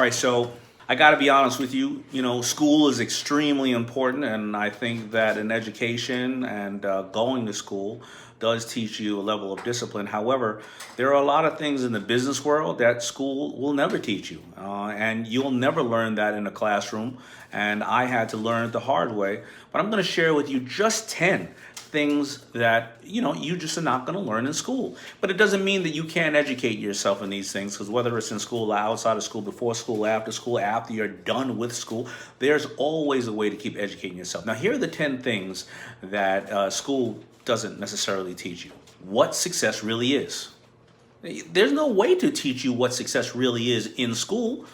All right, so I got to be honest with you. School is extremely important, and I think that an education and going to school does teach you a level of discipline. However, there are a lot of things in the business world that school will never teach you, and you'll never learn that in a classroom. And I had to learn it the hard way. But I'm going to share with you just 10 things that you just are not going to learn in school. But it doesn't mean that you can't educate yourself in these things, because whether it's in school, outside of school, before school, after you're done with school, there's always a way to keep educating yourself. Now, here are the 10 things that school doesn't necessarily teach you. What success really is. There's no way to teach you what success really is in school.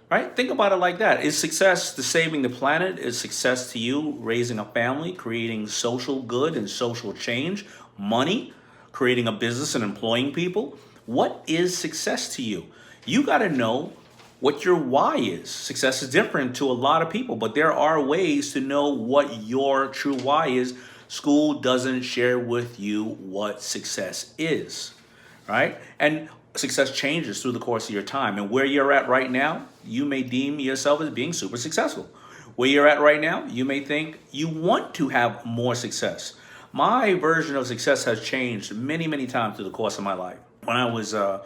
Right? Think about it like that. Is success to saving the planet? Is success to you raising a family, creating social good and social change, money, creating a business and employing people? What is success to you? You got to know what your why is. Success is different to a lot of people, but there are ways to know what your true why is. School doesn't share with you what success is, right? And success changes through the course of your time. And where you're at right now, you may deem yourself as being super successful. Where you're at right now, you may think you want to have more success. My version of success has changed many, many times through the course of my life. When I was a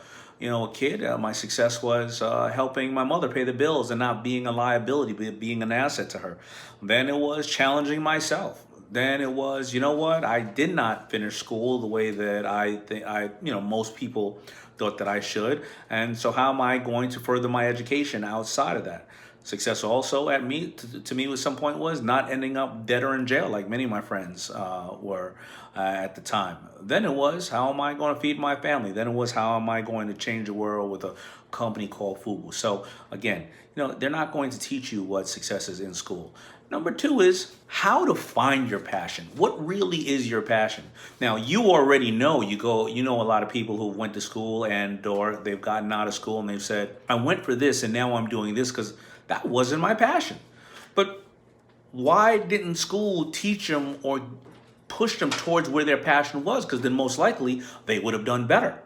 kid, my success was helping my mother pay the bills and not being a liability, but being an asset to her. Then it was challenging myself. Then it was, I did not finish school the way that I think most people thought that I should. And so how am I going to further my education outside of that? Success also to me at some point was not ending up dead or in jail like many of my friends were at the time. Then it was, how am I going to feed my family? Then it was, how am I going to change the world with a company called FUBU? So again, they're not going to teach you what success is in school. Number 2 is how to find your passion. What really is your passion? Now, you already know, a lot of people who went to school or they've gotten out of school and they've said, I went for this and now I'm doing this because that wasn't my passion. But why didn't school teach them or push them towards where their passion was? Because then most likely they would have done better.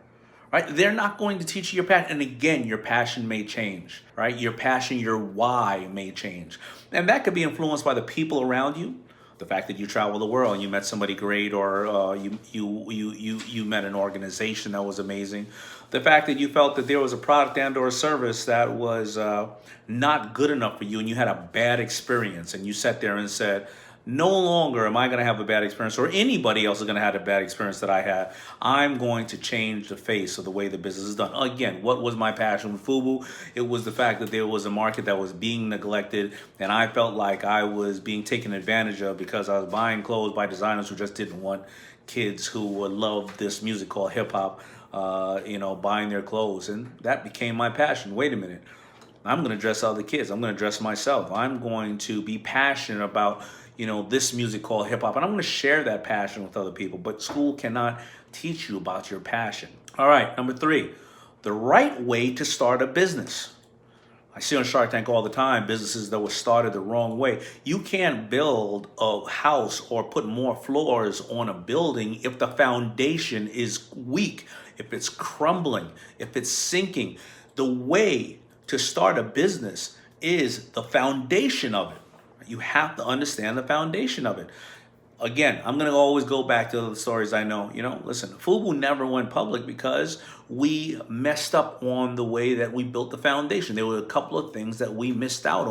Right? They're not going to teach you your passion. And again, your passion may change, right? Your passion, your why may change. And that could be influenced by the people around you, the fact that you travel the world and you met somebody great, or you met an organization that was amazing. The fact that you felt that there was a product and or a service that was not good enough for you and you had a bad experience, and you sat there and said, no longer am I going to have a bad experience, or anybody else is going to have a bad experience that I had. I'm going to change the face of the way the business is done. Again, what was my passion with FUBU? It was the fact that there was a market that was being neglected, and I felt like I was being taken advantage of because I was buying clothes by designers who just didn't want kids who would love this music called hip hop, buying their clothes. And that became my passion. Wait a minute. I'm going to dress other kids. I'm going to dress myself. I'm going to be passionate about this music called hip hop. And I'm going to share that passion with other people. But school cannot teach you about your passion. All right, number 3, the right way to start a business. I see on Shark Tank all the time businesses that were started the wrong way. You can't build a house or put more floors on a building if the foundation is weak, if it's crumbling, if it's sinking. The way to start a business is the foundation of it. You have to understand the foundation of it. Again, I'm going to always go back to the stories I know. Listen, FUBU never went public because we messed up on the way that we built the foundation. There were a couple of things that we missed out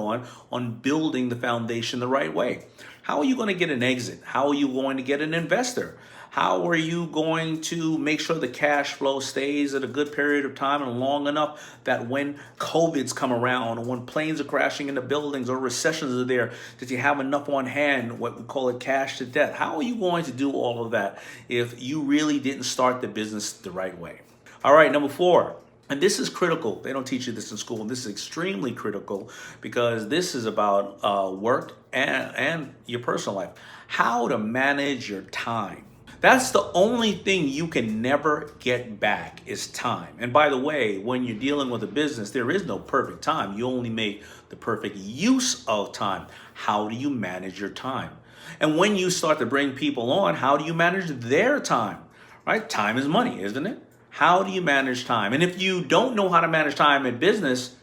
on building the foundation the right way. How are you going to get an exit? How are you going to get an investor? How are you going to make sure the cash flow stays at a good period of time and long enough that when COVIDs come around, or when planes are crashing into buildings or recessions are there, that you have enough on hand, what we call it cash to death? How are you going to do all of that if you really didn't start the business the right way? All right, number 4. And this is critical. They don't teach you this in school. And this is extremely critical because this is about work and your personal life. How to manage your time. That's the only thing you can never get back is time. And by the way, when you're dealing with a business, there is no perfect time. You only make the perfect use of time. How do you manage your time? And when you start to bring people on, how do you manage their time? Right? Time is money, isn't it? How do you manage time? And if you don't know how to manage time in business,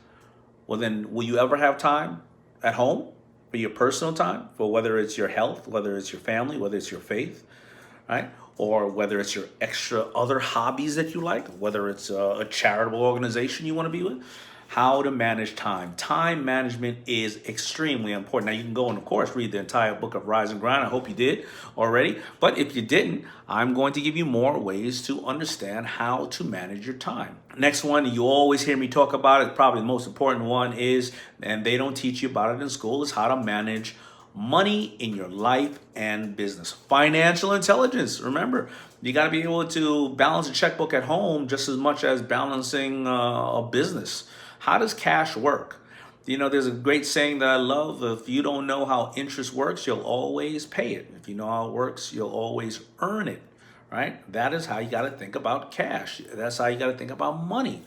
well then will you ever have time at home for your personal time, for whether it's your health, whether it's your family, whether it's your faith, right? Or whether it's your extra other hobbies that you like, whether it's a charitable organization you want to be with. How to manage time. Time management is extremely important. Now you can go and of course read the entire book of Rise and Grind. I hope you did already. But if you didn't, I'm going to give you more ways to understand how to manage your time. Next one, you always hear me talk about it, probably the most important one is, and they don't teach you about it in school, is how to manage money in your life and business. Financial intelligence. Remember, you got to be able to balance a checkbook at home just as much as balancing a business. How does cash work? You know, there's a great saying that I love. If you don't know how interest works, you'll always pay it. If you know how it works, you'll always earn it, right? That is how you got to think about cash. That's how you got to think about money.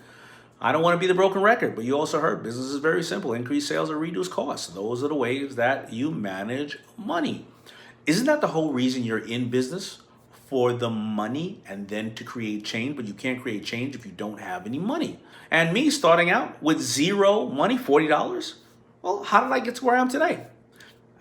I don't want to be the broken record, but you also heard business is very simple. Increase sales or reduce costs. Those are the ways that you manage money. Isn't that the whole reason you're in business? For the money and then to create change, but you can't create change if you don't have any money. And me starting out with zero money, $40, well, how did I get to where I am today?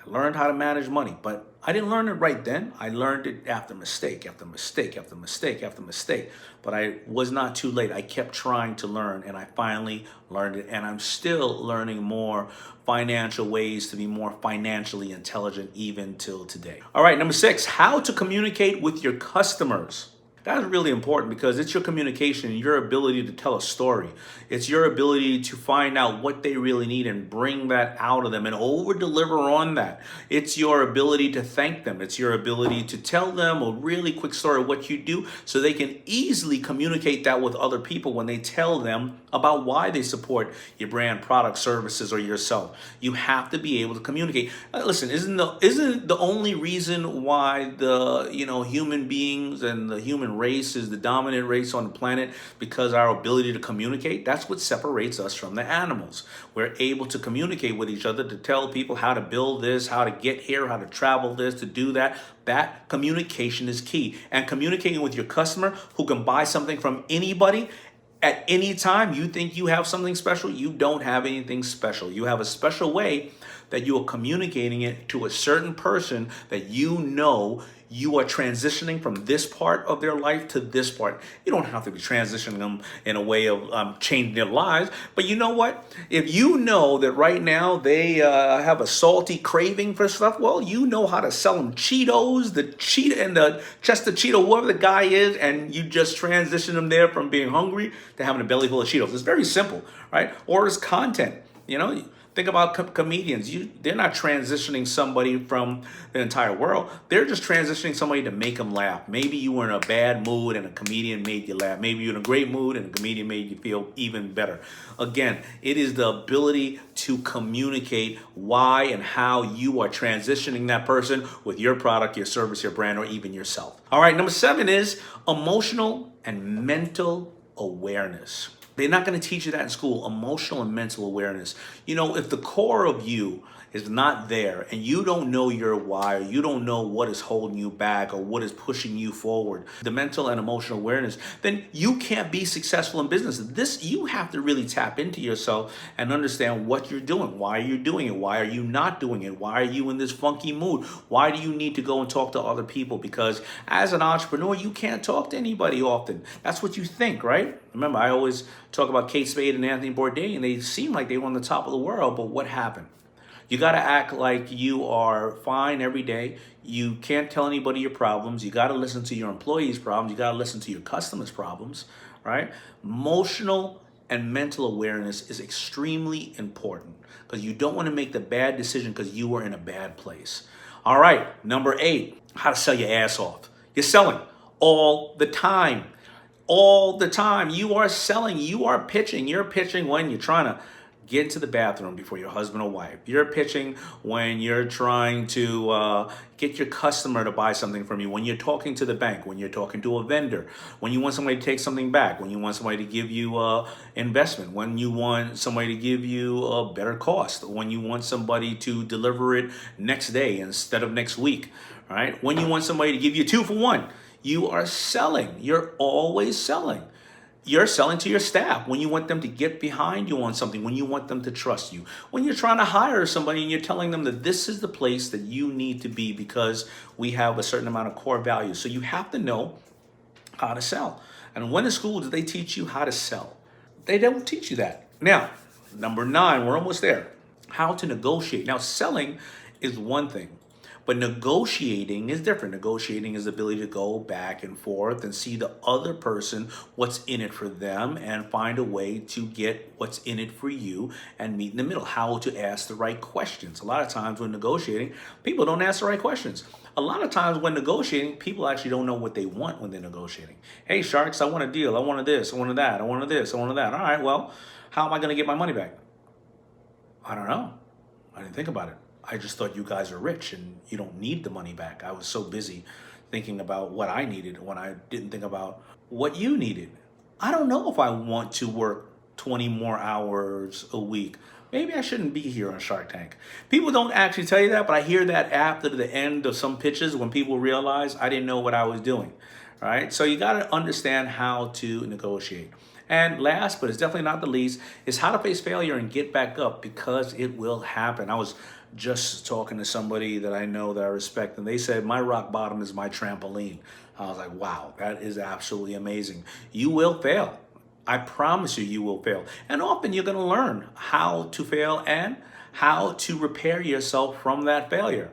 I learned how to manage money, but I didn't learn it right then. I learned it after mistake, after mistake, after mistake, after mistake. But I was not too late. I kept trying to learn and I finally learned it. And I'm still learning more financial ways to be more financially intelligent even till today. All right, number 6, how to communicate with your customers. That's really important because it's your communication, your ability to tell a story. It's your ability to find out what they really need and bring that out of them and over deliver on that. It's your ability to thank them. It's your ability to tell them a really quick story of what you do so they can easily communicate that with other people when they tell them about why they support your brand, product, services, or yourself. You have to be able to communicate. Listen, isn't the only reason why the human beings and the human race is the dominant race on the planet because our ability to communicate? That's what separates us from the animals. We're able to communicate with each other, to tell people how to build this, how to get here, how to travel this, to do that. That communication is key. And communicating with your customer who can buy something from anybody at any time. You think you have something special? You don't have anything special. You have a special way that you are communicating it to a certain person that you know you are transitioning from this part of their life to this part. You don't have to be transitioning them in a way of changing their lives. But you know what? If you know that right now they have a salty craving for stuff, well, you know how to sell them Cheetos, the Cheetah and the Chester Cheeto, whoever the guy is, and you just transition them there from being hungry to having a belly full of Cheetos. It's very simple, right? Or it's content, Think about comedians. They're not transitioning somebody from the entire world. They're just transitioning somebody to make them laugh. Maybe you were in a bad mood and a comedian made you laugh. Maybe you're in a great mood and a comedian made you feel even better. Again, it is the ability to communicate why and how you are transitioning that person with your product, your service, your brand, or even yourself. All right, number 7 is emotional and mental awareness. They're not going to teach you that in school, emotional and mental awareness. If the core of you is not there and you don't know your why, or you don't know what is holding you back or what is pushing you forward, the mental and emotional awareness, then you can't be successful in business. You have to really tap into yourself and understand what you're doing. Why are you doing it? Why are you not doing it? Why are you in this funky mood? Why do you need to go and talk to other people? Because as an entrepreneur, you can't talk to anybody often. That's what you think, right? Remember, I always talk about Kate Spade and Anthony Bourdain, and they seem like they were on the top of the world, but what happened? You got to act like you are fine every day. You can't tell anybody your problems. You got to listen to your employees' problems. You got to listen to your customers' problems, right? Emotional and mental awareness is extremely important because you don't want to make the bad decision because you were in a bad place. All right, number 8, how to sell your ass off. You're selling all the time. All the time. You are selling. You are pitching. You're pitching when you're trying to get into the bathroom before your husband or wife. You're pitching when you're trying to get your customer to buy something from you, when you're talking to the bank, when you're talking to a vendor, when you want somebody to take something back, when you want somebody to give you investment, when you want somebody to give you a better cost, when you want somebody to deliver it next day instead of next week, right? When you want somebody to give you 2 for 1. You are selling. You're always selling. You're selling to your staff when you want them to get behind you on something, when you want them to trust you, when you're trying to hire somebody and you're telling them that this is the place that you need to be because we have a certain amount of core values. So you have to know how to sell. And when in school do they teach you how to sell? They don't teach you that. Now, number 9, we're almost there. How to negotiate. Now, selling is one thing, but negotiating is different. Negotiating is the ability to go back and forth and see the other person, what's in it for them, and find a way to get what's in it for you and meet in the middle. How to ask the right questions. A lot of times when negotiating, people don't ask the right questions. A lot of times when negotiating, people actually don't know what they want when they're negotiating. Hey, Sharks, I want a deal. I wanted this. I wanted that. I wanted this. I wanted that. All right, well, how am I going to get my money back? I don't know. I didn't think about it. I just thought you guys are rich and you don't need the money back. I was so busy thinking about what I needed when I didn't think about what you needed. I don't know if I want to work 20 more hours a week. Maybe I shouldn't be here on Shark Tank. People don't actually tell you that, but I hear that after the end of some pitches when people realize I didn't know what I was doing. All right? So you got to understand how to negotiate. And last, but it's definitely not the least, is how to face failure and get back up, because it will happen. I was just talking to somebody that I know that I respect, and they said, my rock bottom is my trampoline. I was like, wow, that is absolutely amazing. You will fail. I promise you, you will fail. And often you're going to learn how to fail and how to repair yourself from that failure.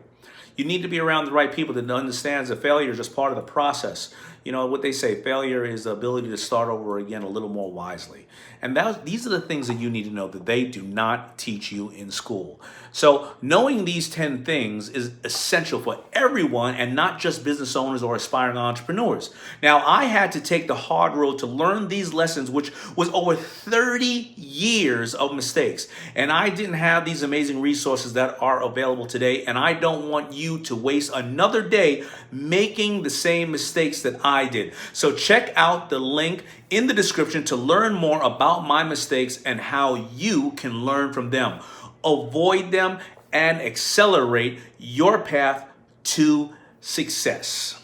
You need to be around the right people that understands that failure is just part of the process. You know what they say, failure is the ability to start over again a little more wisely. And these are the things that you need to know that they do not teach you in school. So knowing these 10 things is essential for everyone, and not just business owners or aspiring entrepreneurs. Now, I had to take the hard road to learn these lessons, which was over 30 years of mistakes. And I didn't have these amazing resources that are available today. And I don't want you to waste another day making the same mistakes that I did. So check out the link in the description to learn more about my mistakes and how you can learn from them, avoid them, and accelerate your path to success.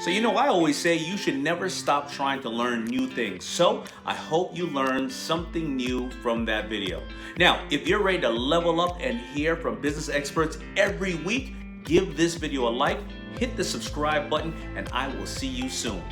So I always say you should never stop trying to learn new things. So I hope you learned something new from that video. Now, if you're ready to level up and hear from business experts every week, give this video a like, hit the subscribe button, and I will see you soon.